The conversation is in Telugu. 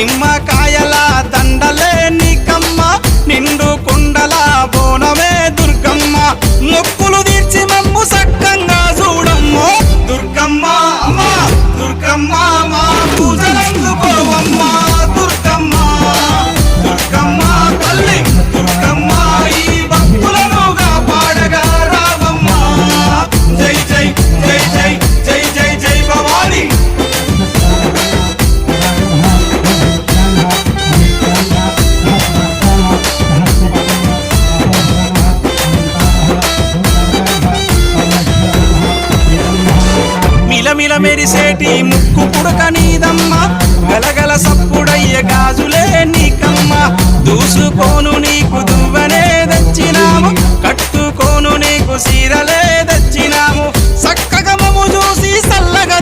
నిమ్మకాయల దండలే నీకమ్మ నిండు కుండల బోనమే దుర్గమ్మ మొక్కులు తీర్చి మమ్ము సక్కంగా చూడమ్మో దుర్గమ్మ అమ్మా దుర్గమ్మ మా పూజలందుకోవమ్మ దుర్గమ్మ దుర్గమ్మ తల్లి దుర్గమ్మ ఈ భక్తులనుగా పాడగా రావమ్మ జై జై జై జై జై జై జై భవాని మిలమిల మెరిసేటి ముక్కు పుడక నీదమ్మ గలగల సప్పుడయ్య గాజులే నీకమ్మ దూసుకోను నీకు దువ్వనే తెచ్చినాము కట్టుకోను నీకు సీరలే తెచ్చినాము